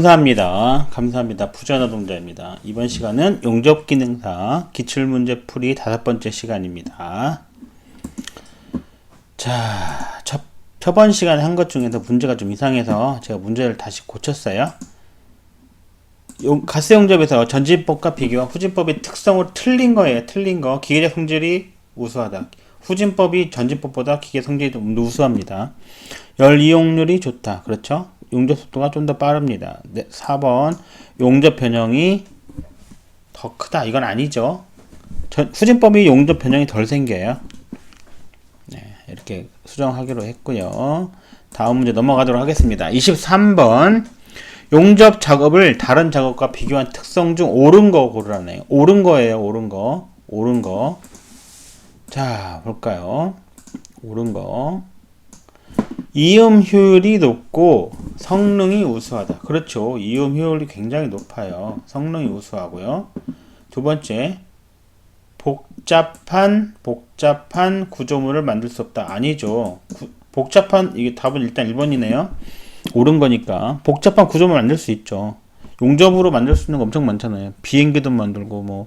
감사합니다. 감사합니다. 부자노동자입니다. 이번 시간은 용접기능사 기출문제 풀이 5번째 시간입니다. 자, 저번 시간에 한 것 중에서 문제가 좀 이상해서 제가 문제를 다시 고쳤어요. 가스용접에서 전진법과 비교와 후진법의 특성으로 틀린 거예요. 틀린 거. 기계적 성질이 우수하다. 후진법이 전진법보다 기계 성질이 좀 우수합니다. 열 이용률이 좋다. 그렇죠? 용접 속도가 좀 더 빠릅니다. 네, 4번 용접 변형이 더 크다. 이건 아니죠. 후진법이 용접 변형이 덜 생겨요. 네, 이렇게 수정하기로 했고요. 다음 문제 넘어가도록 하겠습니다. 23번 용접 작업을 다른 작업과 비교한 특성 중 옳은 거 고르라네요. 옳은 거예요. 옳은 거. 옳은 거. 자, 볼까요? 옳은 거. 이음 효율이 높고 성능이 우수하다. 그렇죠. 이음 효율이 굉장히 높아요. 성능이 우수하고요. 두 번째, 복잡한 구조물을 만들 수 없다. 아니죠. 이게 답은 일단 1번이네요. 옳은 거니까. 복잡한 구조물 만들 수 있죠. 용접으로 만들 수 있는 거 엄청 많잖아요. 비행기도 만들고,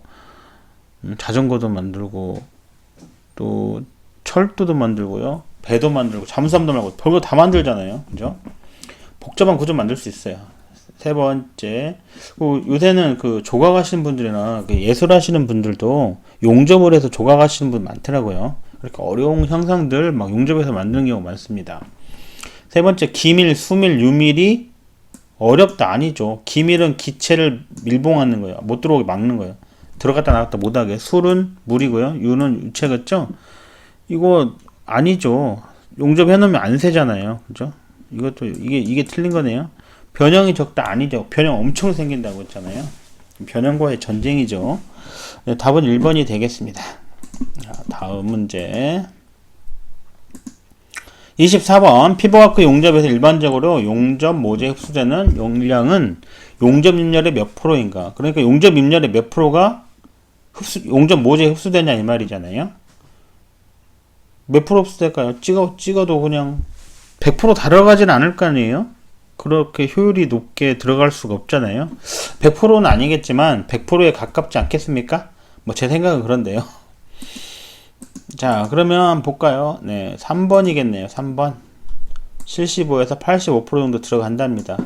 자전거도 만들고, 또, 철도도 만들고요. 배도 만들고, 잠수함도 만들고, 별거 다 만들잖아요. 그죠? 복잡한 구조 만들 수 있어요. 세 번째, 요새는 조각하시는 분들이나 예술하시는 분들도 용접을 해서 조각하시는 분 많더라고요. 그렇게 어려운 형상들 막 용접해서 만드는 경우가 많습니다. 세 번째, 기밀, 수밀, 유밀이 어렵다. 아니죠. 기밀은 기체를 밀봉하는 거예요. 못 들어오게 막는 거예요. 들어갔다 나갔다 못하게. 술은 물이고요. 유는 유체겠죠. 이거 아니죠. 용접해놓으면 안 새잖아요. 그죠? 이것도 이게 틀린 거네요. 변형이 적다. 아니죠. 변형 엄청 생긴다고 했잖아요. 변형과의 전쟁이죠. 네, 답은 1번이 되겠습니다. 자, 다음 문제 24번 피부과학 용접에서 일반적으로 용접 모재 흡수되는 용량은 용접 입열의 몇 프로인가. 그러니까 용접 입열의 몇 프로가 용접 모재에 흡수되냐 이 말이잖아요. 몇 프로 흡수될까요? 찍어도 그냥 100% 들어가진 않을 거 아니에요? 그렇게 효율이 높게 들어갈 수가 없잖아요. 100%는 아니겠지만 100%에 가깝지 않겠습니까? 뭐 제 생각은 그런데요. 자, 그러면 볼까요? 네, 3번이겠네요. 3번. 75에서 85% 정도 들어간답니다.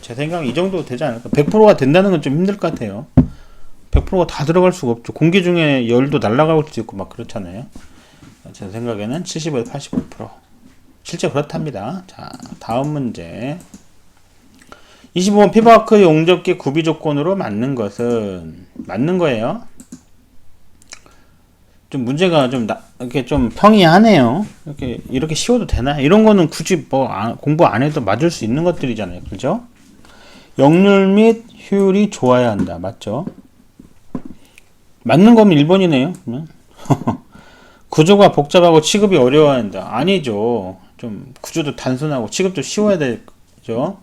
제 생각은 이 정도 되지 않을까? 100%가 된다는 건 좀 힘들 것 같아요. 100%가 다 들어갈 수가 없죠. 공기 중에 열도 날아갈 수도 있고 막 그렇잖아요. 제 생각에는 75에서 85%. 실제 그렇답니다. 자, 다음 문제. 25번 피부아크 용접기 구비 조건으로 맞는 것은 맞는 거예요. 좀 문제가 이렇게 좀 평이하네요. 이렇게 쉬워도 되나? 이런 거는 굳이 공부 안 해도 맞을 수 있는 것들이잖아요. 그죠? 역률 및 효율이 좋아야 한다. 맞죠? 맞는 거면 1번이네요. 그러면. 구조가 복잡하고 취급이 어려워야 한다. 아니죠. 좀 구조도 단순하고 취급도 쉬워야 되죠.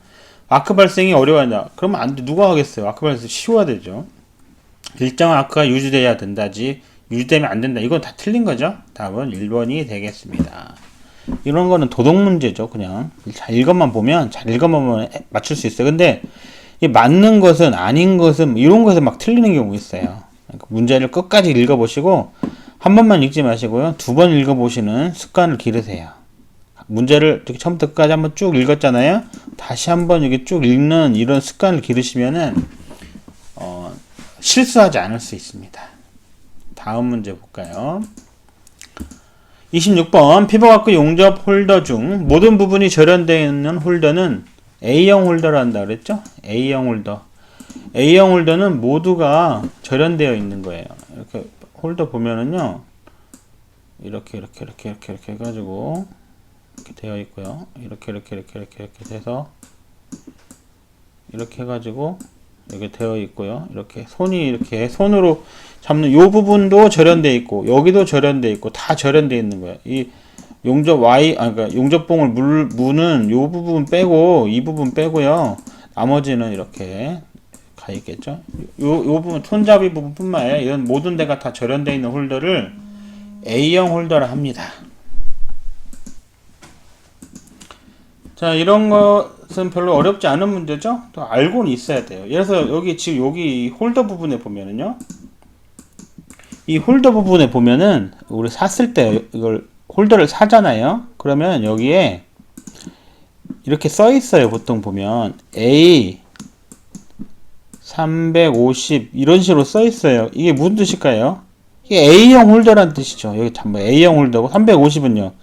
아크 발생이 어려워야 한다. 그러면 안 돼. 누가 하겠어요? 아크 발생 쉬워야 되죠. 일정한 아크가 유지돼야 된다지. 유지되면 안 된다. 이건 다 틀린 거죠. 답은 1번이 되겠습니다. 이런 거는 도덕 문제죠. 그냥 잘 읽어만 보면 맞출 수 있어요. 근데 이 맞는 것은 아닌 것은 이런 것에 막 틀리는 경우 있어요. 그러니까 문제를 끝까지 읽어보시고 한 번만 읽지 마시고요. 2번 읽어보시는 습관을 기르세요. 문제를 이렇게 처음부터 끝까지 한번 쭉 읽었잖아요. 다시 한번 이렇게 쭉 읽는 이런 습관을 기르시면은 실수하지 않을 수 있습니다. 다음 문제 볼까요? 26번 피부과학 용접 홀더 중 모든 부분이 절연되어 있는 홀더는 A형 홀더라 한다 그랬죠? A형 홀더. A형 홀더는 모두가 절연되어 있는 거예요. 이렇게 홀더 보면은요. 이렇게 해가지고 이렇게 되어 있고요. 이렇게 돼서 이렇게 해가지고 이렇게 되어 있고요. 이렇게 손이 이렇게 손으로 잡는 요 부분도 절연되어 있고 여기도 절연되어 있고 다 절연되어 있는 거예요. 이 용접 그러니까 용접봉을 무는 요 부분 빼고 이 부분 빼고요. 나머지는 이렇게 가 있겠죠. 요 부분 손잡이 부분뿐만 아니라 이런 모든 데가 다 절연되어 있는 홀더를 A형 홀더라 합니다. 자, 이런 것은 별로 어렵지 않은 문제죠? 또 알고는 있어야 돼요. 예를 들어서 여기 지금 여기 홀더 부분에 보면은요. 이 홀더 부분에 보면은 우리 샀을 때 이걸 홀더를 사잖아요. 그러면 여기에 이렇게 써 있어요. 보통 보면 A 350 이런 식으로 써 있어요. 이게 무슨 뜻일까요? 이게 A형 홀더란 뜻이죠. 여기 잠깐 A형 홀더고 350은요.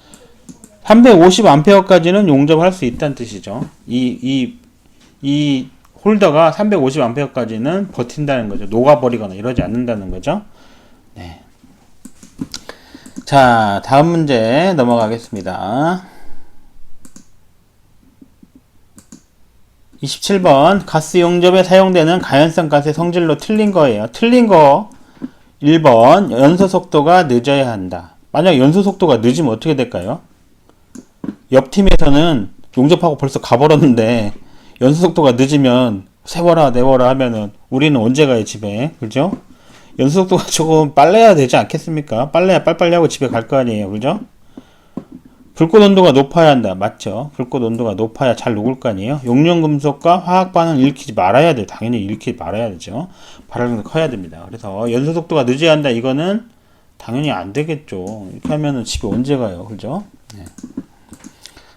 350A까지는 용접할 수 있다는 뜻이죠. 이 홀더가 350A까지는 버틴다는 거죠. 녹아버리거나 이러지 않는다는 거죠. 네. 자, 다음 문제 넘어가겠습니다. 27번 가스 용접에 사용되는 가연성 가스의 성질로 틀린 거예요. 틀린 거 1번 연소 속도가 늦어야 한다. 만약 연소 속도가 늦으면 어떻게 될까요? 옆 팀에서는 용접하고 벌써 가버렸는데 연소 속도가 늦으면 세워라 내워라 하면은 우리는 언제 가요 집에? 그죠? 연소 속도가 조금 빨라야 되지 않겠습니까? 빨라야 빨리빨리 하고 집에 갈 거 아니에요. 그죠? 불꽃 온도가 높아야 한다. 맞죠? 불꽃 온도가 높아야 잘 녹을 거 아니에요? 용융금속과 화학반은 일으키지 말아야 돼요. 당연히 일으키지 말아야 되죠. 발화력도 커야 됩니다. 그래서 연소 속도가 늦어야 한다. 이거는 당연히 안 되겠죠. 이렇게 하면은 집에 언제 가요? 그죠? 네.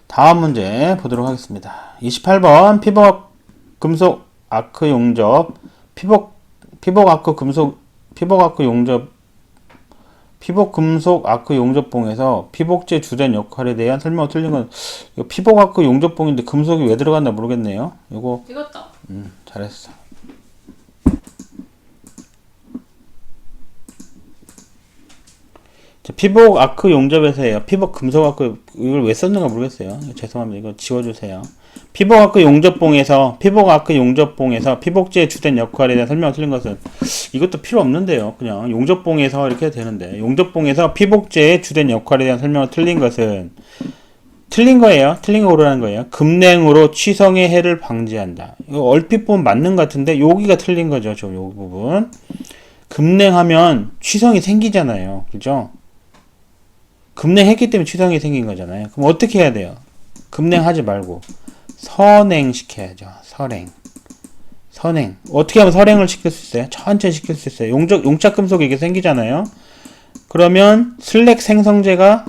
다음 문제 보도록 하겠습니다. 28번 피복 금속 아크 용접 피복 금속 아크 용접봉에서 피복제 주된 역할에 대한 설명을 틀린 건 피복 아크 용접봉인데 금속이 왜 들어갔나 모르겠네요. 이거 이것도. 잘했어. 자, 피복 아크 용접에서예요. 피복 금속 아크 이걸 왜 썼는가 모르겠어요. 죄송합니다. 이거 지워주세요. 피복 아크 용접봉에서 피복제의 주된 역할에 대한 설명을 틀린 것은 이것도 필요 없는데요. 그냥 용접봉에서 이렇게 해도 되는데 용접봉에서 피복제의 주된 역할에 대한 설명을 틀린 것은 틀린 거예요. 틀린 거 고르라는 거예요. 급냉으로 취성의 해를 방지한다. 이거 얼핏 보면 맞는 것 같은데 여기가 틀린 거죠. 저 요 부분. 급냉하면 취성이 생기잖아요. 그죠? 급냉했기 때문에 취성이 생긴 거잖아요. 그럼 어떻게 해야 돼요? 급냉하지 말고 선행시켜야죠. 선행. 어떻게 하면 선행을 시킬 수 있어요? 천천히 시킬 수 있어요. 용착 금속이 이게 생기잖아요. 그러면 슬랙 생성제가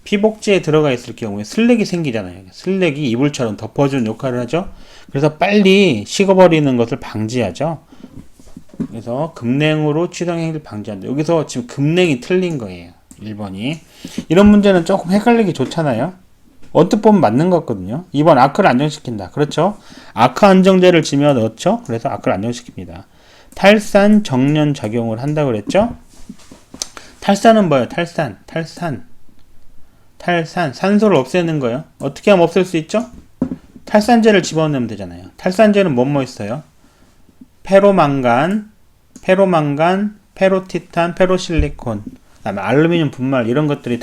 피복제에 들어가 있을 경우에 슬랙이 생기잖아요. 슬랙이 이불처럼 덮어주는 역할을 하죠. 그래서 빨리 식어버리는 것을 방지하죠. 그래서 급냉으로 취성행위를 방지한다. 여기서 지금 급냉이 틀린 거예요. 1번이. 이런 문제는 조금 헷갈리기 좋잖아요. 언뜻 보면 맞는 것 같거든요. 2번 아크를 안정시킨다. 그렇죠? 아크 안정제를 지며 넣죠. 그래서 아크를 안정시킵니다. 탈산 정련 작용을 한다고 그랬죠? 탈산은 뭐예요? 탈산. 산소를 없애는 거예요. 어떻게 하면 없앨 수 있죠? 탈산제를 집어넣으면 되잖아요. 탈산제는 뭐뭐 있어요? 페로망간, 페로티탄, 페로실리콘, 그다음에 알루미늄 분말 이런 것들이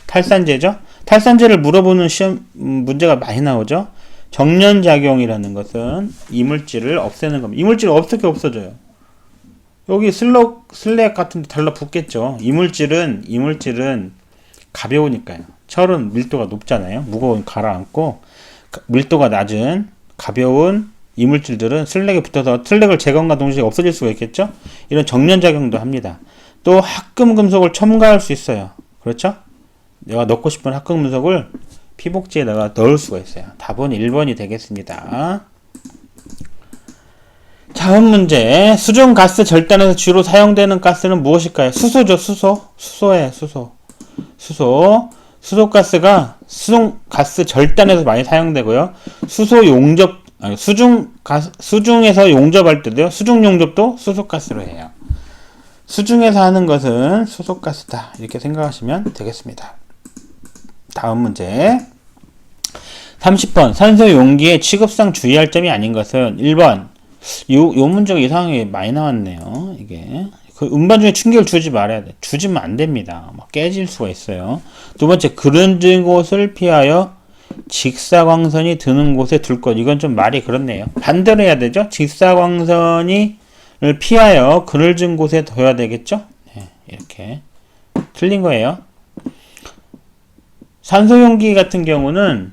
탈산제죠. 탈산제를 물어보는 시험 문제가 많이 나오죠. 정련작용이라는 것은 이물질을 없애는 겁니다. 이물질을 어떻게 없어져요? 여기 슬랙 같은 데 달라붙겠죠. 이물질은 가벼우니까요. 철은 밀도가 높잖아요. 무거운 가라앉고 밀도가 낮은 가벼운 이물질들은 슬랙에 붙어서 슬랙을 제거함과 동시에 없어질 수가 있겠죠. 이런 정련작용도 합니다. 또 합금금속을 첨가할 수 있어요. 그렇죠? 내가 넣고 싶은 합금금속을 피복제에다가 넣을 수가 있어요. 답은 1번이 되겠습니다. 다음 문제. 수중가스 절단에서 주로 사용되는 가스는 무엇일까요? 수소죠. 수소예요. 수소가스가 수중가스 절단에서 많이 사용되고요. 수중에서 용접할 때도요. 수중 용접도 수소가스로 해요. 수중에서 하는 것은 수소가스다. 이렇게 생각하시면 되겠습니다. 다음 문제. 30번. 산소 용기의 취급상 주의할 점이 아닌 것은 1번. 요 문제가 이상하게 많이 나왔네요. 이게. 그 음반 중에 충격을 주지 말아야 돼. 주지면 안 됩니다. 막 깨질 수가 있어요. 두 번째. 그늘진 곳을 피하여 직사광선이 드는 곳에 둘 것. 이건 좀 말이 그렇네요. 반대로 해야 되죠. 직사광선을 피하여 그늘진 곳에 둬야 되겠죠. 네, 이렇게 틀린 거예요. 산소용기 같은 경우는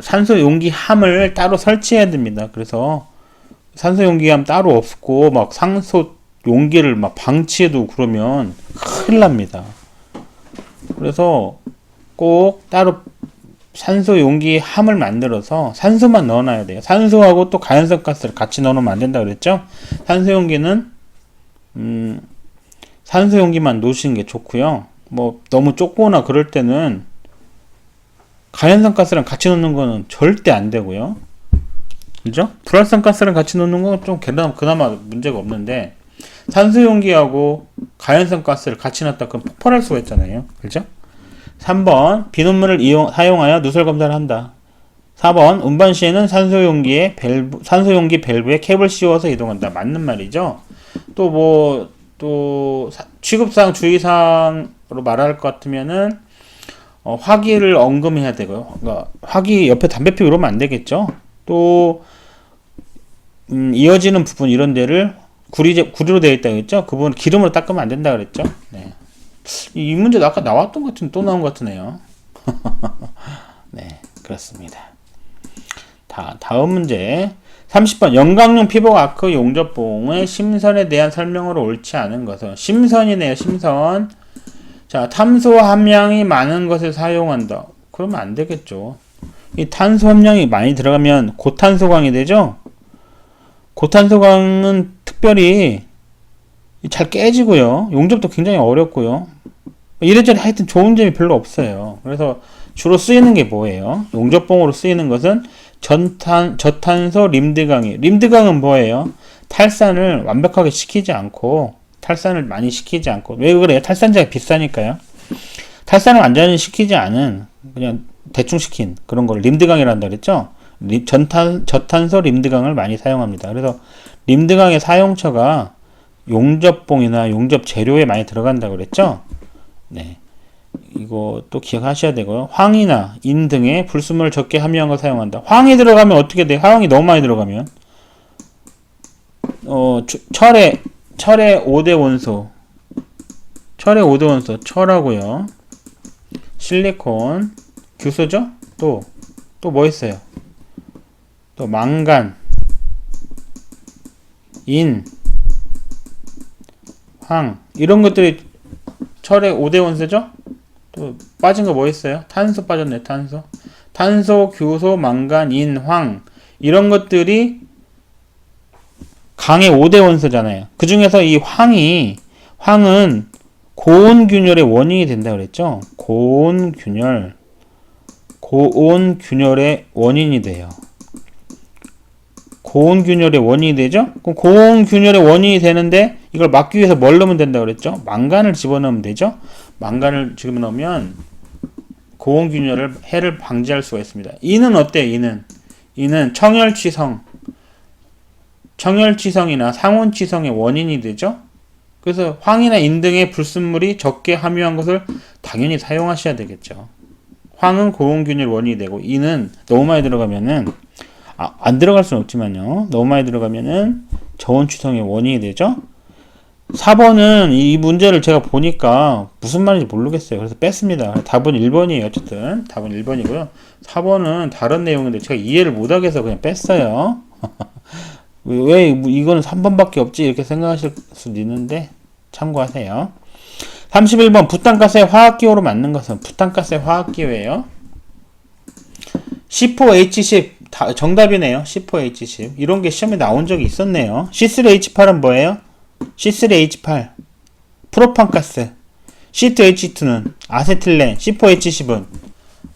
산소 용기함을 따로 설치해야 됩니다. 그래서 산소 용기함 따로 없고 막 산소 용기를 막 방치해도 그러면 큰일 납니다. 그래서 꼭 따로 산소 용기함을 만들어서 산소만 넣어놔야 돼요. 산소하고 또 가연성 가스를 같이 넣어놓으면 안 된다 그랬죠? 산소 용기는 산소 용기만 놓으시는 게 좋고요. 뭐 너무 좁거나 그럴 때는 가연성 가스랑 같이 넣는 거는 절대 안 되고요. 그죠? 불활성 가스랑 같이 넣는 건 좀 그나마 문제가 없는데 산소 용기하고 가연성 가스를 같이 넣었다 그럼 폭발할 수가 있잖아요. 그죠? 3번 비눗물을 사용하여 누설 검사를 한다. 4번 운반 시에는 산소 용기 밸브에 캡을 씌워서 이동한다. 맞는 말이죠. 또 취급사항 주의사항으로 말할 것 같으면은 화기를 언금해야 되고요. 그러니까 화기 옆에 담배 피우고 이러면 안 되겠죠. 또 이어지는 부분 이런 데를 구리로 되어 있다 그랬죠. 그 부분 기름으로 닦으면 안 된다 그랬죠. 네. 이 문제도 아까 나왔던 것 같은 또 나온 것 같으네요. 네, 그렇습니다. 다음 문제 30번 영광용 피복 아크 용접봉의 심선에 대한 설명으로 옳지 않은 것은 심선이네요. 심선. 자, 탄소 함량이 많은 것을 사용한다. 그러면 안 되겠죠. 이 탄소 함량이 많이 들어가면 고탄소광이 되죠. 고탄소광은 특별히 잘 깨지고요. 용접도 굉장히 어렵고요. 이래저래 하여튼 좋은 점이 별로 없어요. 그래서 주로 쓰이는 게 뭐예요? 용접봉으로 쓰이는 것은 저탄소 림드강이. 림드강은 뭐예요? 탈산을 완벽하게 시키지 않고 탈산을 많이 시키지 않고 왜 그래요? 탈산제가 비싸니까요. 탈산을 완전히 시키지 않은 그냥 대충 시킨 그런 걸 림드강이란다 그랬죠? 저탄소 림드강을 많이 사용합니다. 그래서 림드강의 사용처가 용접봉이나 용접 재료에 많이 들어간다고 그랬죠? 네. 이거 또 기억하셔야 되고요. 황이나 인 등의 불순물을 적게 함유한 걸 사용한다. 황이 들어가면 어떻게 돼? 황이 너무 많이 들어가면 철의 5대 원소 철하고요. 실리콘, 규소죠? 또 뭐 있어요? 또 망간, 인, 황 이런 것들이 철의 5대 원소죠? 또 빠진 거 뭐 있어요? 탄소 빠졌네. 탄소, 규소, 망간, 인, 황 이런 것들이 강의 5대 원소잖아요. 그 중에서 이 황은 고온균열의 원인이 된다 그랬죠? 고온균열의 원인이 돼요. 고온균열의 원인이 되죠? 그럼 고온균열의 원인이 되는데 이걸 막기 위해서 뭘 넣으면 된다 그랬죠? 망간을 집어넣으면 되죠? 망간을 집어넣으면 고온균열을 해를 방지할 수가 있습니다. 이는 어때요? 이는 청열치성이나 상온치성의 원인이 되죠? 그래서 황이나 인 등의 불순물이 적게 함유한 것을 당연히 사용하셔야 되겠죠. 황은 고온균열 원인이 되고 인은 너무 많이 들어가면은 안 들어갈 수는 없지만요. 너무 많이 들어가면은 저온치성의 원인이 되죠. 4번은 이 문제를 제가 보니까 무슨 말인지 모르겠어요. 그래서 뺐습니다. 답은 1번이에요. 어쨌든 답은 1번이고요. 4번은 다른 내용인데 제가 이해를 못하겠어 그냥 뺐어요. 왜 이거는 3번밖에 없지 이렇게 생각하실 수도 있는데 참고하세요. 31번 부탄가스의 화학기호로 맞는 것은 부탄가스의 화학기호예요. C4H10 정답이네요. C4H10 이런 게 시험에 나온 적이 있었네요. C3H8은 뭐예요? C3H8 프로판가스. C2H2는 아세틸렌. C4H10은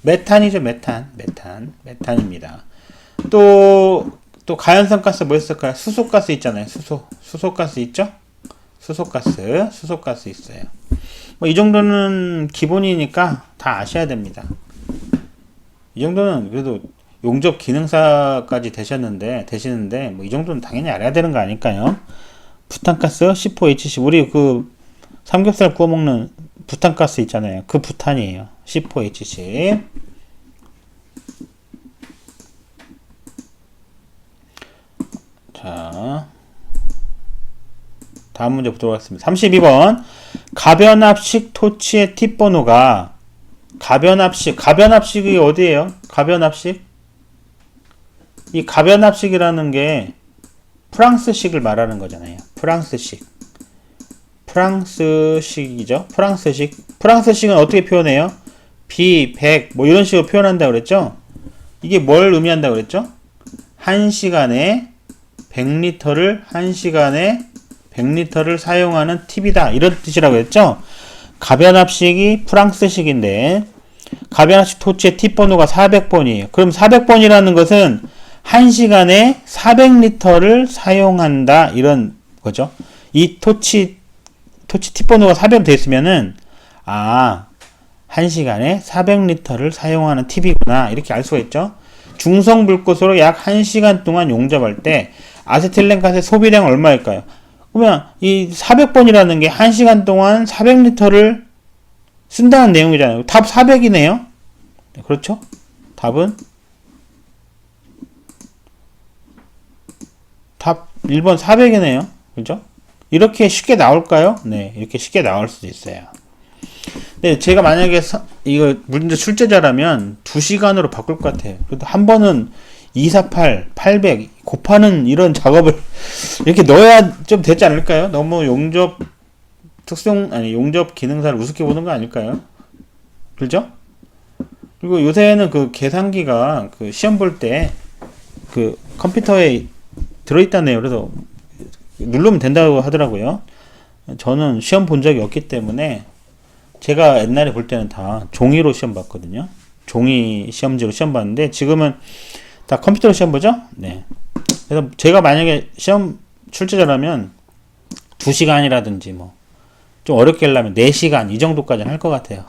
메탄이죠. 메탄입니다. 또 가연성 가스 뭐 있을까요? 수소가스 있잖아요. 수소가스 있죠? 수소가스 있어요. 뭐 이 정도는 기본이니까 다 아셔야 됩니다. 이 정도는 그래도 용접 기능사까지 되시는데 뭐 이 정도는 당연히 알아야 되는 거 아닐까요? 부탄가스 C4H10 우리 그 삼겹살 구워 먹는 부탄가스 있잖아요. 그 부탄이에요. C4H10. 자, 다음 문제 보도록 하겠습니다. 32번 가변압식 토치의 팁번호가 가변합식이 어디예요? 가변합식? 이 가변합식이라는 게 프랑스식을 말하는 거잖아요. 프랑스식이죠. 프랑스식은 어떻게 표현해요? 비, 100, 뭐 이런 식으로 표현한다고 그랬죠? 이게 뭘 의미한다고 그랬죠? 1시간에 100리터를 사용하는 팁이다. 이런 뜻이라고 했죠? 가변합식이 프랑스식인데, 가변합식 토치의 팁 번호가 400번이에요. 그럼 400번이라는 것은 1시간에 400리터를 사용한다. 이런 거죠. 이 토치 팁 번호가 400 되어 있으면은, 1시간에 400리터를 사용하는 팁이구나. 이렇게 알 수가 있죠. 중성불꽃으로 약 1시간 동안 용접할 때 아세틸렌가스의 소비량은 얼마일까요? 그러면 이 400번이라는 게 1시간 동안 400리터를 쓴다는 내용이잖아요. 답 400이네요. 그렇죠? 답은 답 1번 400이네요. 그죠? 이렇게 쉽게 나올까요? 네, 이렇게 쉽게 나올 수도 있어요. 네, 제가 만약에 이거 문제 출제자라면 2시간으로 바꿀 것 같아요. 그래도 한 번은 248, 800 곱하는 이런 작업을 이렇게 넣어야 좀 되지 않을까요? 너무 용접 기능사를 우습게 보는 거 아닐까요? 그죠? 그리고 요새는 그 계산기가 그 시험 볼 때 그 컴퓨터에 들어있다네요. 그래서 누르면 된다고 하더라고요. 저는 시험 본 적이 없기 때문에 제가 옛날에 볼 때는 다 종이로 시험 봤거든요. 종이 시험지로 시험 봤는데 지금은 다 컴퓨터로 시험 보죠? 네. 그래서 제가 만약에 시험 출제자라면 2시간이라든지 뭐 좀 어렵게 하려면 4시간 이 정도까지는 할 것 같아요.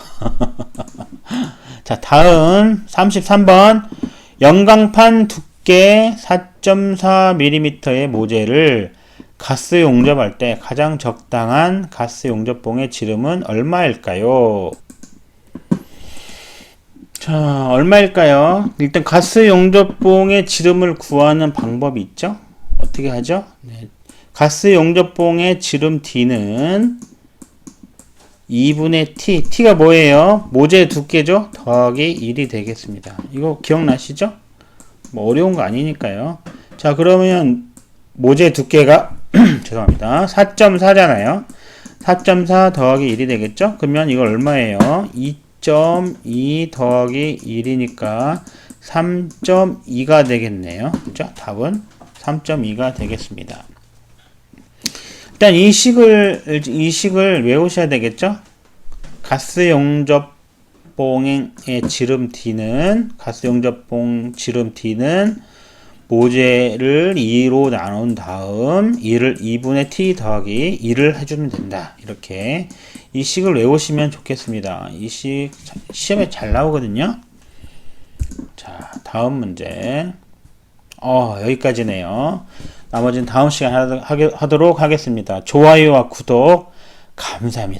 자, 다음 33번 연강판 두께 4.4mm의 모재를 가스 용접할 때 가장 적당한 가스 용접봉의 지름은 얼마일까요? 자, 얼마일까요? 일단 가스 용접봉의 지름을 구하는 방법이 있죠? 어떻게 하죠? 네. 가스 용접봉의 지름 D는 2분의 T. T가 뭐예요? 모재 두께죠? 더하기 1이 되겠습니다. 이거 기억나시죠? 뭐 어려운 거 아니니까요. 자, 그러면 모재 두께가 죄송합니다. 4.4잖아요. 4.4 더하기 1이 되겠죠? 그러면 이걸 얼마예요? 2.2 더하기 1이니까 3.2가 되겠네요. 그죠? 답은 3.2가 되겠습니다. 일단 이 식을 외우셔야 되겠죠? 가스 용접봉의 지름 D는, 가스 용접봉 지름 D는 모재를 2로 나눈 다음 2분의 T 더하기 1을 해주면 된다. 이렇게 이 식을 외우시면 좋겠습니다. 이 식 시험에 잘 나오거든요. 자, 다음 문제. 여기까지네요. 나머지는 다음 시간에 하도록 하겠습니다. 좋아요와 구독 감사합니다.